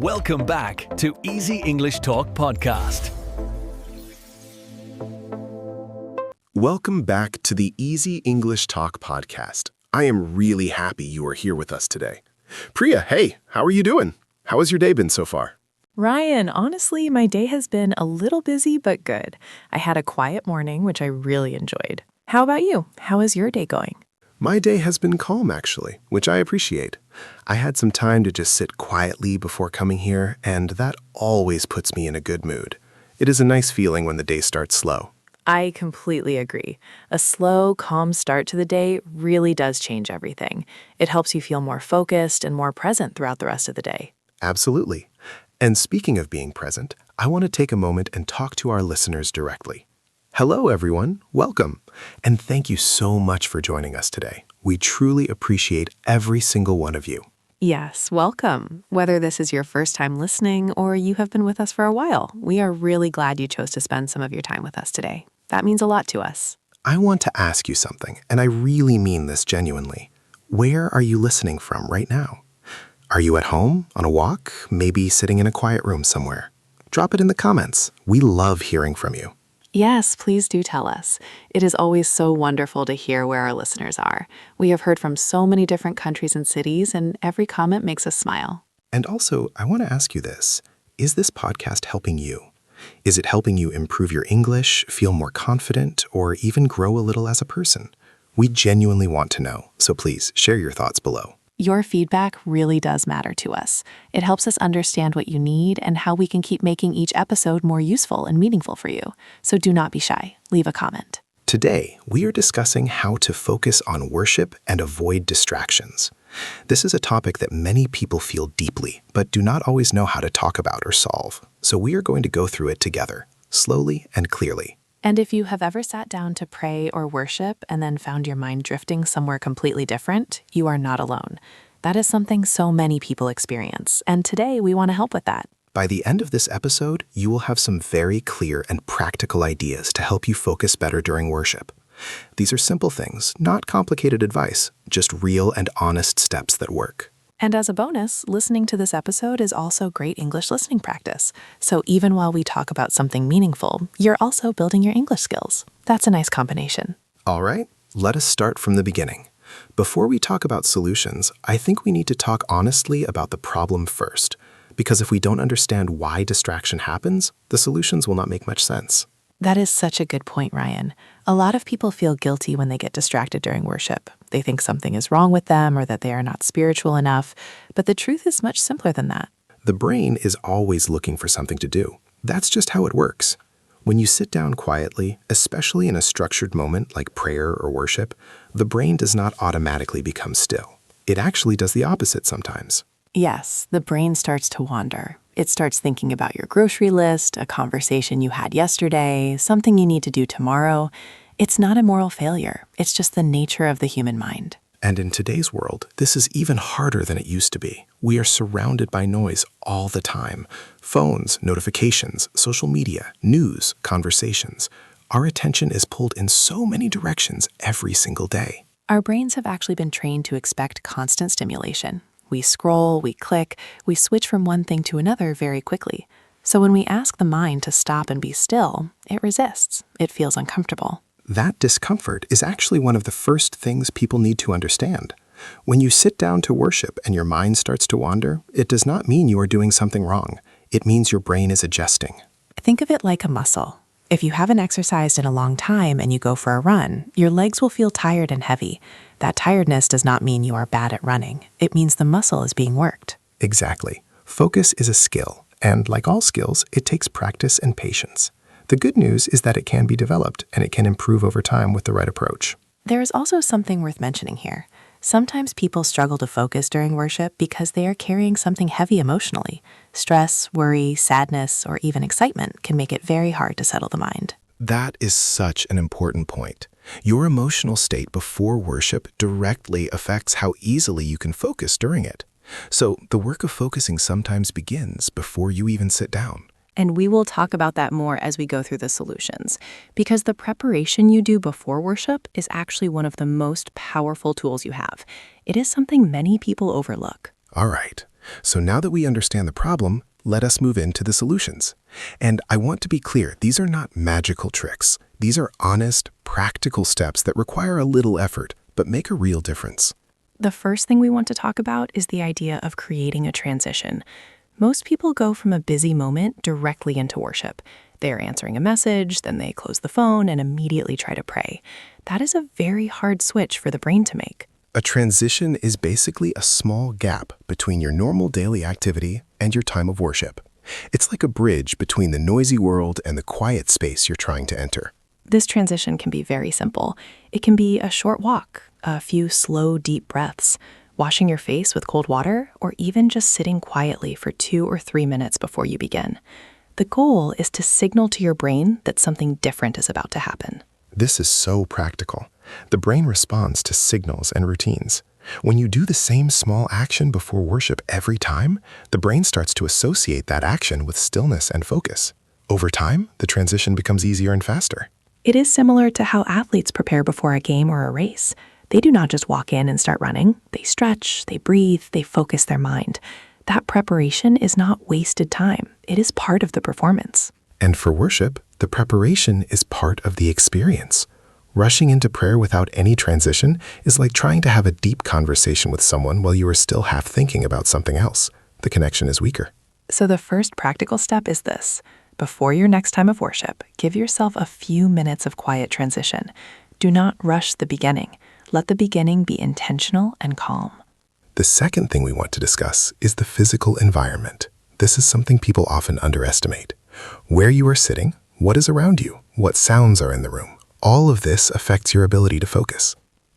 Welcome back to Easy English Talk Podcast. Welcome back to the Easy English Talk Podcast. I am really happy you are here with us today. Priya, hey, how are you doing? How has your day been so far? Ryan, honestly, my day has been a little busy but good. I had a quiet morning, which I really enjoyed. How about you? How is your day going? My day has been calm, actually, which I appreciate. I had some time to just sit quietly before coming here, and that always puts me in a good mood. It is a nice feeling when the day starts slow. I completely agree. A slow, calm start to the day really does change everything. It helps you feel more focused and more present throughout the rest of the day. Absolutely. And speaking of being present, I want to take a moment and talk to our listeners directly. Hello, everyone. Welcome. And thank you so much for joining us today. We truly appreciate every single one of you. Yes, welcome. Whether this is your first time listening or you have been with us for a while, we are really glad you chose to spend some of your time with us today. That means a lot to us. I want to ask you something, and I really mean this genuinely. Where are you listening from right now? Are you at home, on a walk, maybe sitting in a quiet room somewhere? Drop it in the comments. We love hearing from you. Yes, please do tell us. It is always so wonderful to hear where our listeners are. We have heard from so many different countries and cities, and every comment makes us smile. And also, I want to ask you this. Is this podcast helping you? Is it helping you improve your English, feel more confident, or even grow a little as a person? We genuinely want to know, so please share your thoughts below. Your feedback really does matter to us. It helps us understand what you need and how we can keep making each episode more useful and meaningful for you. So do not be shy. Leave a comment. Today, we are discussing how to focus on worship and avoid distractions. This is a topic that many people feel deeply, but do not always know how to talk about or solve. So we are going to go through it together, slowly and clearly. And if you have ever sat down to pray or worship and then found your mind drifting somewhere completely different, you are not alone. That is something so many people experience, and today we want to help with that. By the end of this episode, you will have some very clear and practical ideas to help you focus better during worship. These are simple things, not complicated advice, just real and honest steps that work. And as a bonus, listening to this episode is also great English listening practice. So even while we talk about something meaningful, you're also building your English skills. That's a nice combination. All right, let us start from the beginning. Before we talk about solutions, I think we need to talk honestly about the problem first. Because if we don't understand why distraction happens, the solutions will not make much sense. That is such a good point, Ryan. A lot of people feel guilty when they get distracted during worship. They think something is wrong with them or that they are not spiritual enough. But the truth is much simpler than that. The brain is always looking for something to do. That's just how it works. When you sit down quietly, especially in a structured moment like prayer or worship, the brain does not automatically become still. It actually does the opposite sometimes. Yes, the brain starts to wander. It starts thinking about your grocery list, a conversation you had yesterday, something you need to do tomorrow. It's not a moral failure. It's just the nature of the human mind. And in today's world, this is even harder than it used to be. We are surrounded by noise all the time. Phones, notifications, social media, news, conversations. Our attention is pulled in so many directions every single day. Our brains have actually been trained to expect constant stimulation. We scroll, we click, we switch from one thing to another very quickly. So when we ask the mind to stop and be still, it resists. It feels uncomfortable. That discomfort is actually one of the first things people need to understand. When you sit down to worship and your mind starts to wander, it does not mean you are doing something wrong. It means your brain is adjusting. Think of it like a muscle. If you haven't exercised in a long time and you go for a run, your legs will feel tired and heavy. That tiredness does not mean you are bad at running. It means the muscle is being worked. Exactly. Focus is a skill, and like all skills, it takes practice and patience. The good news is that it can be developed and it can improve over time with the right approach. There is also something worth mentioning here. Sometimes people struggle to focus during worship because they are carrying something heavy emotionally. Stress, worry, sadness, or even excitement can make it very hard to settle the mind. That is such an important point. Your emotional state before worship directly affects how easily you can focus during it. So the work of focusing sometimes begins before you even sit down. And we will talk about that more as we go through the solutions, because the preparation you do before worship is actually one of the most powerful tools you have. It is something many people overlook. All right. So now that we understand the problem, let us move into the solutions. And I want to be clear, these are not magical tricks. These are honest, practical steps that require a little effort, but make a real difference. The first thing we want to talk about is the idea of creating a transition. Most people go from a busy moment directly into worship. They're answering a message, then they close the phone and immediately try to pray. That is a very hard switch for the brain to make. A transition is basically a small gap between your normal daily activity and your time of worship. It's like a bridge between the noisy world and the quiet space you're trying to enter. This transition can be very simple. It can be a short walk, a few slow, deep breaths, washing your face with cold water, or even just sitting quietly for 2 or 3 minutes before you begin. The goal is to signal to your brain that something different is about to happen. This is so practical. The brain responds to signals and routines. When you do the same small action before worship every time, the brain starts to associate that action with stillness and focus. Over time, the transition becomes easier and faster. It is similar to how athletes prepare before a game or a race. They do not just walk in and start running. They stretch, they breathe, they focus their mind. That preparation is not wasted time. It is part of the performance. And for worship, the preparation is part of the experience. Rushing into prayer without any transition is like trying to have a deep conversation with someone while you are still half thinking about something else. The connection is weaker. So the first practical step is this. Before your next time of worship, give yourself a few minutes of quiet transition. Do not rush the beginning. Let the beginning be intentional and calm. The second thing we want to discuss is the physical environment. This is something people often underestimate. Where you are sitting, what is around you, what sounds are in the room. All of this affects your ability to focus.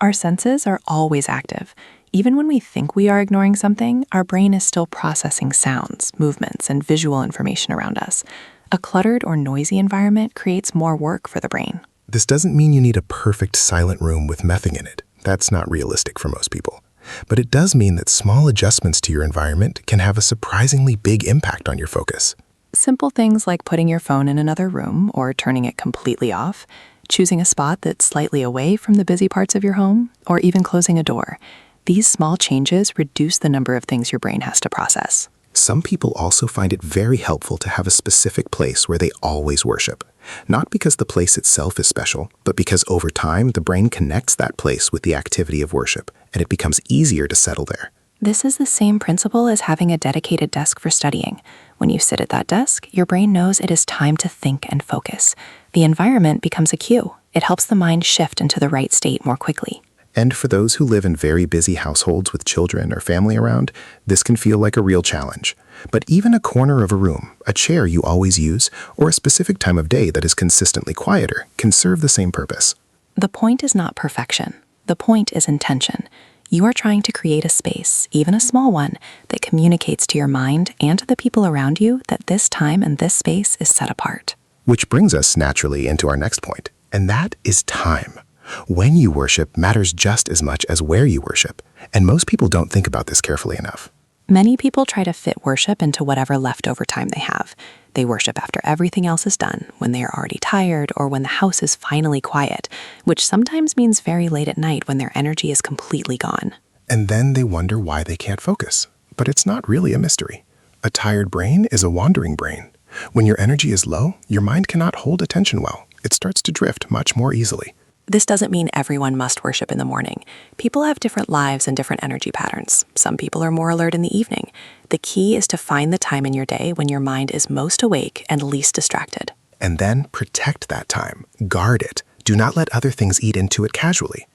Our senses are always active. Even when we think we are ignoring something, our brain is still processing sounds, movements, and visual information around us. A cluttered or noisy environment creates more work for the brain. This doesn't mean you need a perfect silent room with nothing in it. That's not realistic for most people. But it does mean that small adjustments to your environment can have a surprisingly big impact on your focus. Simple things like putting your phone in another room or turning it completely off, choosing a spot that's slightly away from the busy parts of your home, or even closing a door. These small changes reduce the number of things your brain has to process. Some people also find it very helpful to have a specific place where they always worship. Not because the place itself is special, but because over time the brain connects that place with the activity of worship, and it becomes easier to settle there. This is the same principle as having a dedicated desk for studying. When you sit at that desk, your brain knows it is time to think and focus. The environment becomes a cue. It helps the mind shift into the right state more quickly. And for those who live in very busy households with children or family around, this can feel like a real challenge. But even a corner of a room, a chair you always use, or a specific time of day that is consistently quieter can serve the same purpose. The point is not perfection. The point is intention. You are trying to create a space, even a small one, that communicates to your mind and to the people around you that this time and this space is set apart. Which brings us naturally into our next point, and that is time. When you worship matters just as much as where you worship, and most people don't think about this carefully enough. Many people try to fit worship into whatever leftover time they have. They worship after everything else is done, when they are already tired, or when the house is finally quiet, which sometimes means very late at night when their energy is completely gone. And then they wonder why they can't focus. But it's not really a mystery. A tired brain is a wandering brain. When your energy is low, your mind cannot hold attention well. It starts to drift much more easily. This doesn't mean everyone must worship in the morning. People have different lives and different energy patterns. Some people are more alert in the evening. The key is to find the time in your day when your mind is most awake and least distracted. And then protect that time. Guard it. Do not let other things eat into it casually.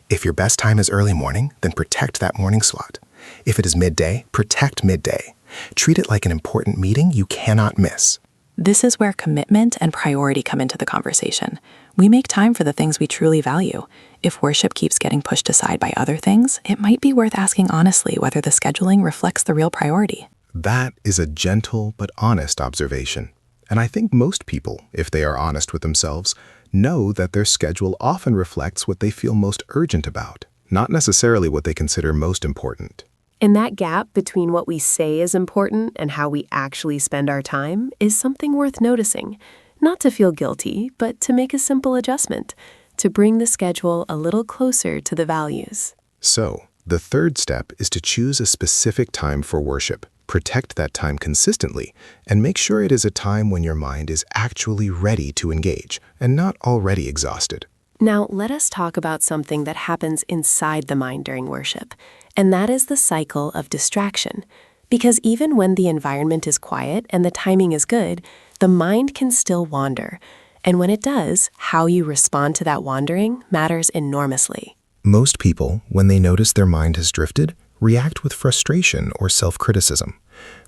If your best time is early morning, then protect that morning slot. If it is midday, protect midday. Treat it like an important meeting you cannot miss. This is where commitment and priority come into the conversation. We make time for the things we truly value. If worship keeps getting pushed aside by other things, it might be worth asking honestly whether the scheduling reflects the real priority. That is a gentle but honest observation. And I think most people, if they are honest with themselves, know that their schedule often reflects what they feel most urgent about, not necessarily what they consider most important. And that gap between what we say is important and how we actually spend our time is something worth noticing. Not to feel guilty, but to make a simple adjustment, to bring the schedule a little closer to the values. So, The third step is to choose a specific time for worship. Protect that time consistently, and make sure it is a time when your mind is actually ready to engage and not already exhausted. Now, let us talk about something that happens inside the mind during worship, and that is the cycle of distraction. Because even when the environment is quiet and the timing is good, the mind can still wander. And when it does, how you respond to that wandering matters enormously. Most people, when they notice their mind has drifted, react with frustration or self-criticism.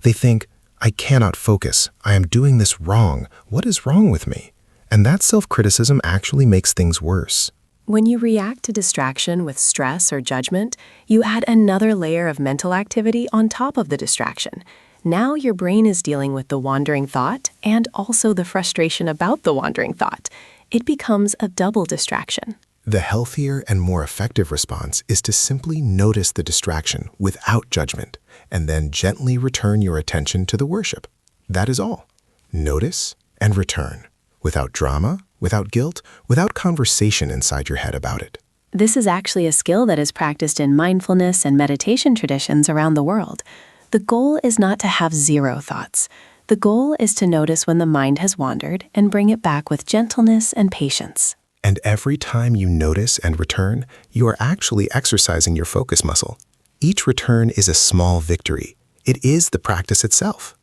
They think, I cannot focus. I am doing this wrong. What is wrong with me? And that self-criticism actually makes things worse. When you react to distraction with stress or judgment, you add another layer of mental activity on top of the distraction. Now your brain is dealing with the wandering thought and also the frustration about the wandering thought. It becomes a double distraction. The healthier and more effective response is to simply notice the distraction without judgment, and then gently return your attention to the worship. That is all. Notice and return, without drama, without guilt, without conversation inside your head about it. This is actually a skill that is practiced in mindfulness and meditation traditions around the world. The goal is not to have zero thoughts. The goal is to notice when the mind has wandered and bring it back with gentleness and patience. And every time you notice and return, you are actually exercising your focus muscle. Each return is a small victory. It is the practice itself.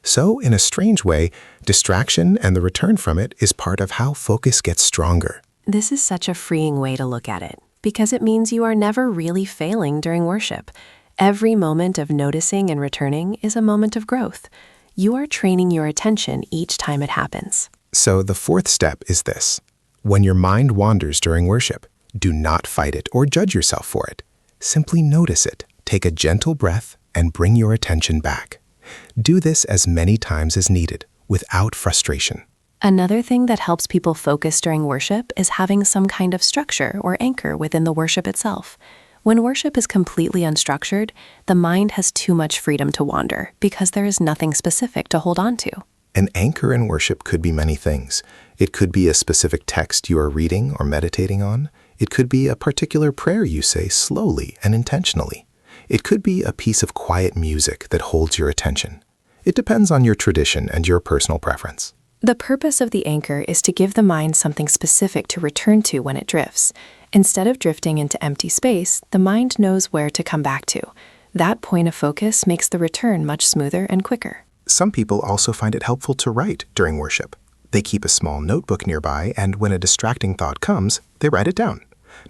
So, in a strange way, distraction and the return from it is part of how focus gets stronger. This is such a freeing way to look at it, because it means you are never really failing during worship. Every moment of noticing and returning is a moment of growth. You are training your attention each time it happens. So, the fourth step is this. When your mind wanders during worship, do not fight it or judge yourself for it. Simply notice it, take a gentle breath, and bring your attention back. Do this as many times as needed, without frustration. Another thing that helps people focus during worship is having some kind of structure or anchor within the worship itself. When worship is completely unstructured, the mind has too much freedom to wander because there is nothing specific to hold on to. An anchor in worship could be many things. It could be a specific text you are reading or meditating on. It could be a particular prayer you say slowly and intentionally. It could be a piece of quiet music that holds your attention. It depends on your tradition and your personal preference. The purpose of the anchor is to give the mind something specific to return to when it drifts. Instead of drifting into empty space, the mind knows where to come back to. That point of focus makes the return much smoother and quicker. Some people also find it helpful to write during worship. They keep a small notebook nearby, and when a distracting thought comes, they write it down.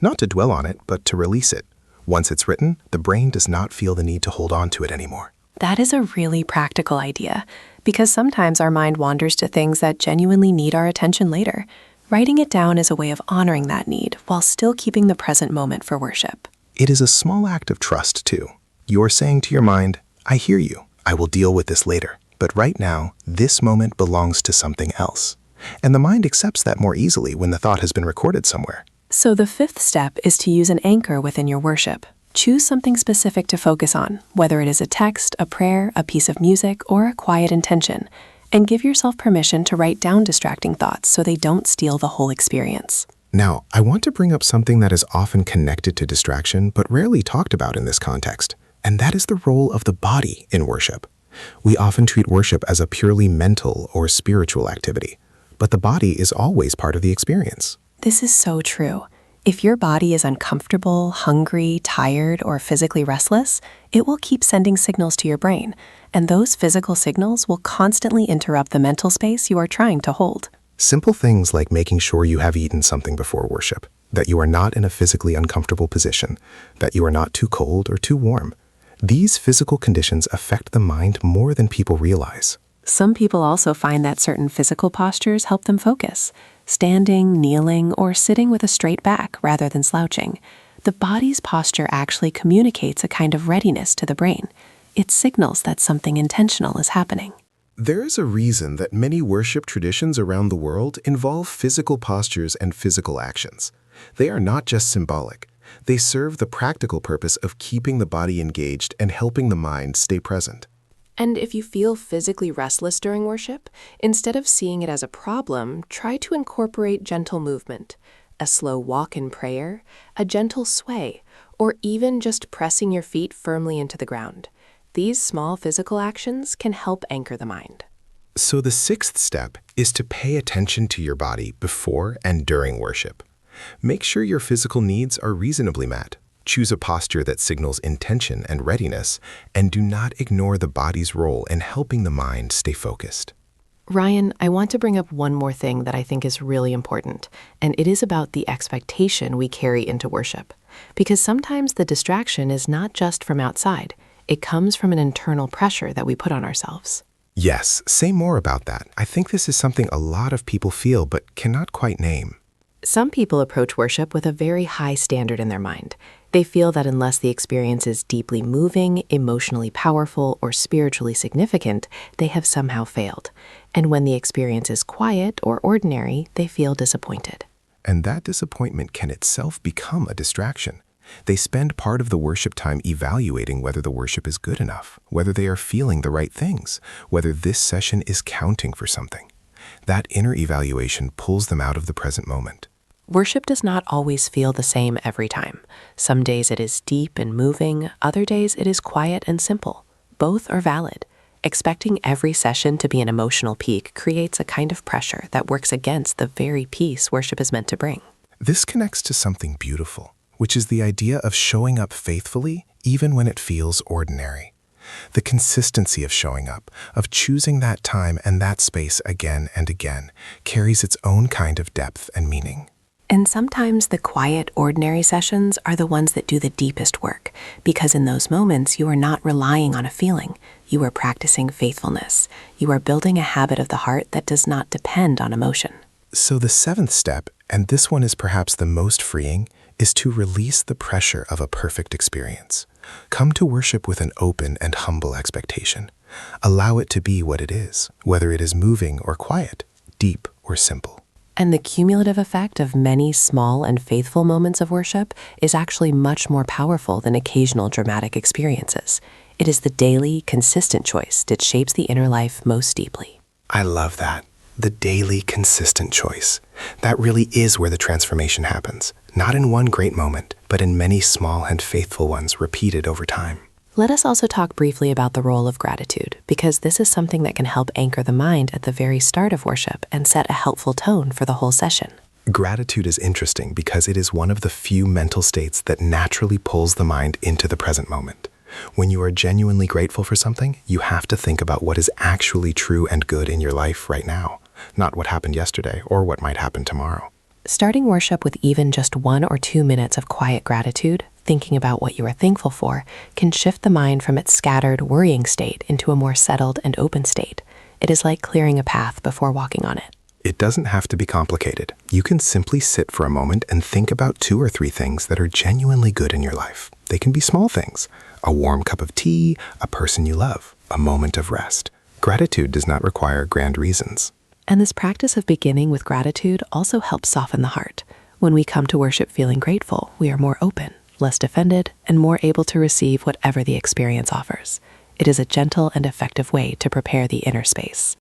Not to dwell on it, but to release it. Once it's written, the brain does not feel the need to hold on to it anymore. That is a really practical idea, because sometimes our mind wanders to things that genuinely need our attention later. Writing it down is a way of honoring that need while still keeping the present moment for worship. It is a small act of trust, too. You're saying to your mind, I hear you. I will deal with this later. But right now, this moment belongs to something else. And the mind accepts that more easily when the thought has been recorded somewhere. So the fifth step is to use an anchor within your worship. Choose something specific to focus on, whether it is a text, a prayer, a piece of music, or a quiet intention. And give yourself permission to write down distracting thoughts so they don't steal the whole experience. Now, I want to bring up something that is often connected to distraction but rarely talked about in this context, and that is the role of the body in worship. We often treat worship as a purely mental or spiritual activity, but the body is always part of the experience. This is so true. If your body is uncomfortable, hungry, tired, or physically restless, it will keep sending signals to your brain, and those physical signals will constantly interrupt the mental space you are trying to hold. Simple things like making sure you have eaten something before worship, that you are not in a physically uncomfortable position, that you are not too cold or too warm. These physical conditions affect the mind more than people realize. Some people also find that certain physical postures help them focus. Standing, kneeling, or sitting with a straight back rather than slouching. The body's posture actually communicates a kind of readiness to the brain. It signals that something intentional is happening. There is a reason that many worship traditions around the world involve physical postures and physical actions. They are not just symbolic. They serve the practical purpose of keeping the body engaged and helping the mind stay present. And if you feel physically restless during worship, instead of seeing it as a problem, try to incorporate gentle movement. A slow walk in prayer, a gentle sway, or even just pressing your feet firmly into the ground. These small physical actions can help anchor the mind. So the sixth step is to pay attention to your body before and during worship. Make sure your physical needs are reasonably met. Choose a posture that signals intention and readiness, and do not ignore the body's role in helping the mind stay focused. Ryan, I want to bring up one more thing that I think is really important, and it is about the expectation we carry into worship. Because sometimes the distraction is not just from outside, it comes from an internal pressure that we put on ourselves. Yes, say more about that. I think this is something a lot of people feel but cannot quite name. Some people approach worship with a very high standard in their mind. They feel that unless the experience is deeply moving, emotionally powerful, or spiritually significant, they have somehow failed. And when the experience is quiet or ordinary, they feel disappointed. And that disappointment can itself become a distraction. They spend part of the worship time evaluating whether the worship is good enough, whether they are feeling the right things, whether this session is counting for something. That inner evaluation pulls them out of the present moment. Worship does not always feel the same every time. Some days it is deep and moving, other days it is quiet and simple. Both are valid. Expecting every session to be an emotional peak creates a kind of pressure that works against the very peace worship is meant to bring. This connects to something beautiful, which is the idea of showing up faithfully even when it feels ordinary. The consistency of showing up, of choosing that time and that space again and again, carries its own kind of depth and meaning. And sometimes the quiet, ordinary sessions are the ones that do the deepest work, because in those moments you are not relying on a feeling. You are practicing faithfulness. You are building a habit of the heart that does not depend on emotion. So the seventh step, and this one is perhaps the most freeing, is to release the pressure of a perfect experience. Come to worship with an open and humble expectation. Allow it to be what it is, whether it is moving or quiet, deep or simple. And the cumulative effect of many small and faithful moments of worship is actually much more powerful than occasional dramatic experiences. It is the daily, consistent choice that shapes the inner life most deeply. I love that. The daily, consistent choice. That really is where the transformation happens. Not in one great moment, but in many small and faithful ones repeated over time. Let us also talk briefly about the role of gratitude, because this is something that can help anchor the mind at the very start of worship and set a helpful tone for the whole session. Gratitude is interesting because it is one of the few mental states that naturally pulls the mind into the present moment. When you are genuinely grateful for something, you have to think about what is actually true and good in your life right now, not what happened yesterday or what might happen tomorrow. Starting worship with even just 1 or 2 minutes of quiet gratitude, thinking about what you are thankful for, can shift the mind from its scattered, worrying state into a more settled and open state. It is like clearing a path before walking on it. It doesn't have to be complicated. You can simply sit for a moment and think about 2 or 3 things that are genuinely good in your life. They can be small things: a warm cup of tea, a person you love, a moment of rest. Gratitude does not require grand reasons. And this practice of beginning with gratitude also helps soften the heart. When we come to worship feeling grateful, we are more open, less defended, and more able to receive whatever the experience offers. It is a gentle and effective way to prepare the inner space.